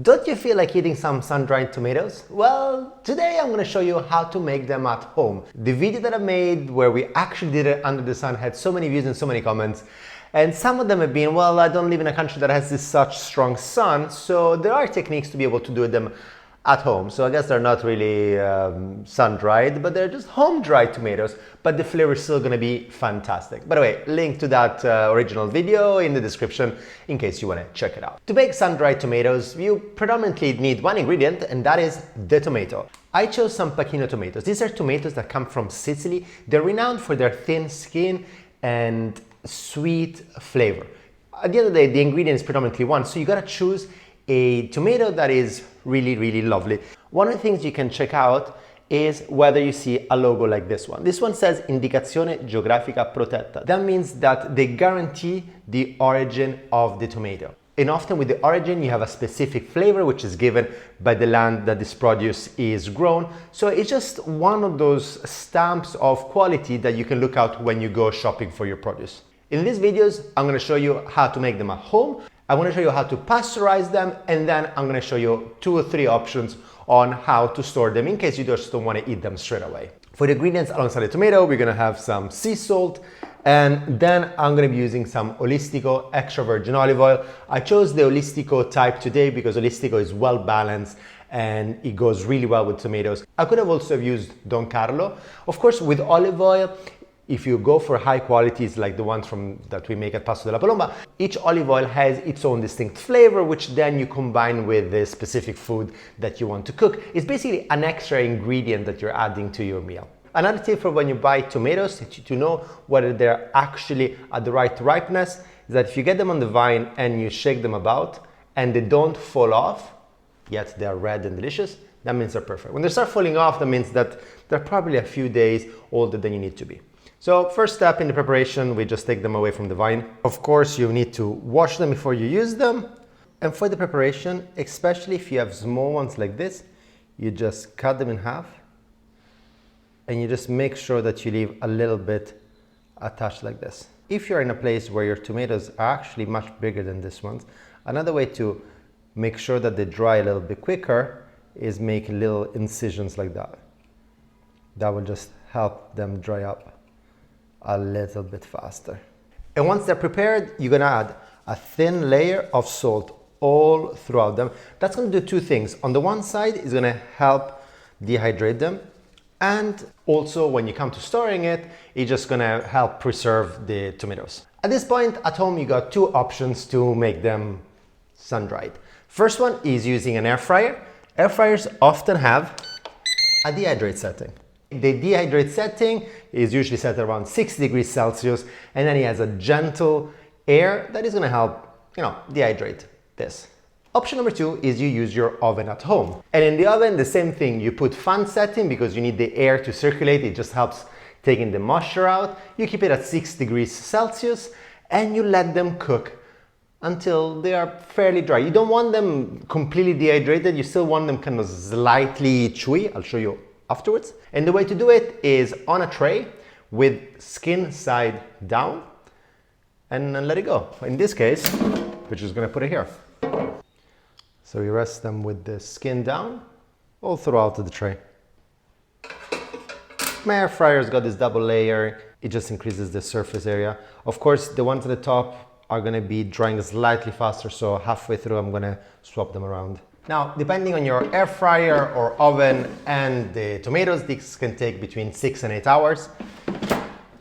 Don't you feel like eating some sun-dried tomatoes? Well, today I'm going to show you how to make them at home. The video that I made where we actually did it under the sun had so many views and so many comments. And some of them have been, well, I don't live in a country that has this such strong sun, so there are techniques to be able to do them at home. So I guess they're not really sun-dried, but they're just home-dried tomatoes, but the flavor is still gonna be fantastic. By the way, link to that original video in the description in case you wanna check it out. To make sun-dried tomatoes, you predominantly need one ingredient, and that is the tomato. I chose some Pachino tomatoes. These are tomatoes that come from Sicily. They're renowned for their thin skin and sweet flavor. At the end of the day, the ingredient is predominantly one, so you gotta choose a tomato that is really, really lovely. One of the things you can check out is whether you see a logo like this one. This one says Indicazione Geografica Protetta. That means that they guarantee the origin of the tomato. And often with the origin, you have a specific flavor which is given by the land that this produce is grown. So it's just one of those stamps of quality that you can look out when you go shopping for your produce. In these videos, I'm going to show you how to make them at home. I'm going to show you how to pasteurize them, and then I'm going to show you 2 or 3 options on how to store them in case you just don't want to eat them straight away. For the ingredients alongside the tomato, we're going to have some sea salt, and then I'm going to be using some Olistico extra virgin olive oil. I chose the Olistico type today because Olistico is well balanced and it goes really well with tomatoes. I could have also used Don Carlo. Of course, with olive oil, if you go for high qualities like the ones that we make at Passo della Palomba, each olive oil has its own distinct flavor, which then you combine with the specific food that you want to cook. It's basically an extra ingredient that you're adding to your meal. Another tip for when you buy tomatoes to know whether they're actually at the right ripeness is that if you get them on the vine and you shake them about and they don't fall off, yet they're red and delicious, that means they're perfect. When they start falling off, that means that they're probably a few days older than you need to be. So first step in the preparation, we just take them away from the vine. Of course, you need to wash them before you use them. And for the preparation, especially if you have small ones like this, you just cut them in half and you just make sure that you leave a little bit attached like this. If you're in a place where your tomatoes are actually much bigger than this ones, another way to make sure that they dry a little bit quicker is make little incisions like that. That will just help them dry up a little bit faster. And once they're prepared, you're gonna add a thin layer of salt all throughout them. That's gonna do 2 things. On the one side, it's gonna help dehydrate them, and also when you come to storing it, it's just gonna help preserve the tomatoes. At this point at home, you got 2 options to make them sun-dried. First one is using an air fryer. Air fryers often have a dehydrate setting. The dehydrate setting is usually set around 60 degrees Celsius, and then it has a gentle air that is going to help, dehydrate this. Option number 2 is you use your oven at home. And in the oven, the same thing. You put fan setting because you need the air to circulate. It just helps taking the moisture out. You keep it at 6 degrees Celsius and you let them cook until they are fairly dry. You don't want them completely dehydrated. You still want them kind of slightly chewy. I'll show you afterwards. And the way to do it is on a tray with skin side down and then let it go. In this case, we're just gonna put it here. So we rest them with the skin down all throughout the tray. My air fryer's got this double layer. It just increases the surface area. Of course, the ones at the top are gonna be drying slightly faster, so halfway through I'm gonna swap them around. Now, depending on your air fryer or oven and the tomatoes, this can take between 6 and 8 hours,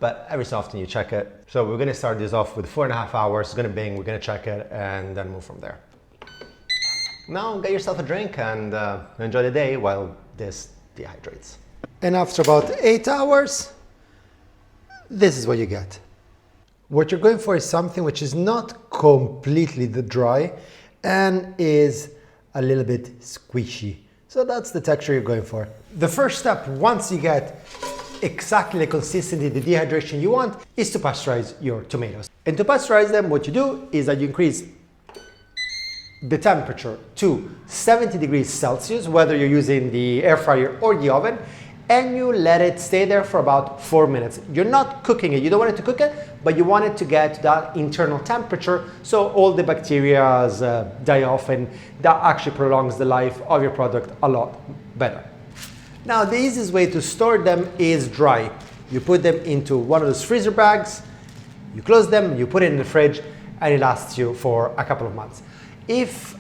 but every so often you check it. So we're gonna start this off with 4.5 hours. It's gonna bing, we're gonna check it, and then move from there. Now, get yourself a drink and enjoy the day while this dehydrates. And after about 8 hours, this is what you get. What you're going for is something which is not completely dry and is a little bit squishy. So that's the texture you're going for. The first step, once you get exactly the consistency, the dehydration you want, is to pasteurize your tomatoes. And to pasteurize them, what you do is that you increase the temperature to 70 degrees Celsius, whether you're using the air fryer or the oven, and you let it stay there for about 4 minutes. You're not cooking it, you don't want it to cook it, but you want it to get to that internal temperature so all the bacteria die off, and that actually prolongs the life of your product a lot better. Now, the easiest way to store them is dry. You put them into one of those freezer bags, you close them, you put it in the fridge, and it lasts you for a couple of months. If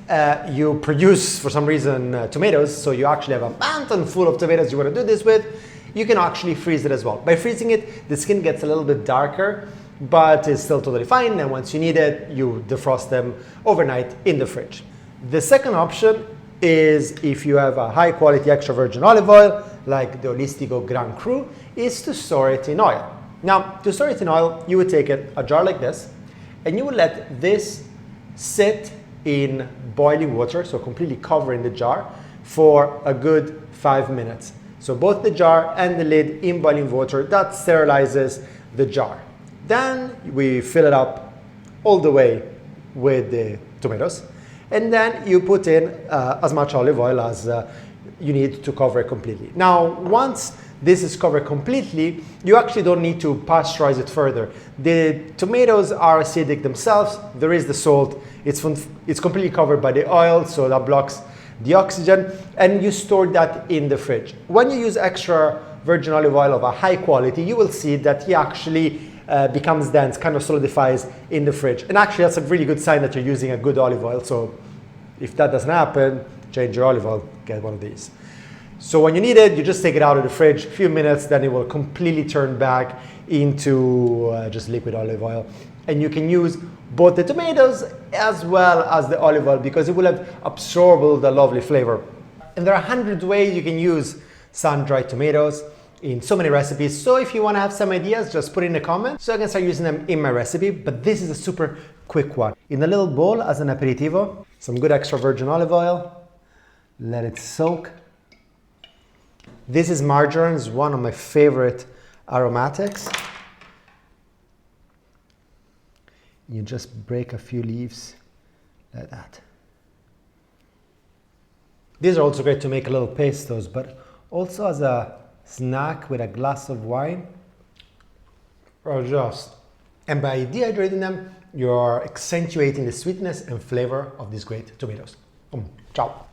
you produce, for some reason, tomatoes, so you actually have a mountain full of tomatoes you want to do this with, you can actually freeze it as well. By freezing it, the skin gets a little bit darker, but it's still totally fine, and once you need it, you defrost them overnight in the fridge. The second option is, if you have a high quality extra virgin olive oil, like the Olistico Grand Cru, is to store it in oil. Now, to store it in oil, you would take a jar like this, and you would let this sit in boiling water, so completely covering the jar, for a good 5 minutes. So both the jar and the lid in boiling water, that sterilizes the jar. Then we fill it up all the way with the tomatoes, and then you put in as much olive oil as you need to cover it completely. Now, once this is covered completely, you actually don't need to pasteurize it further. The tomatoes are acidic themselves. There is the salt. It's completely covered by the oil, so that blocks the oxygen, and you store that in the fridge. When you use extra virgin olive oil of a high quality, you will see that he actually becomes dense, kind of solidifies in the fridge. And actually, that's a really good sign that you're using a good olive oil. So if that doesn't happen, change your olive oil, get one of these. So when you need it, you just take it out of the fridge, a few minutes, then it will completely turn back into just liquid olive oil. And you can use both the tomatoes as well as the olive oil, because it will have absorbed the lovely flavor. And there are 100 ways you can use sun-dried tomatoes in so many recipes. So if you want to have some ideas, just put it in the comments so I can start using them in my recipe. But this is a super quick one. In a little bowl as an aperitivo, some good extra virgin olive oil, let it soak. This is marjoram, it's one of my favorite aromatics. You just break a few leaves like that. These are also great to make little pastos, but also as a snack with a glass of wine, or just. And by dehydrating them, you're accentuating the sweetness and flavor of these great tomatoes. Ciao.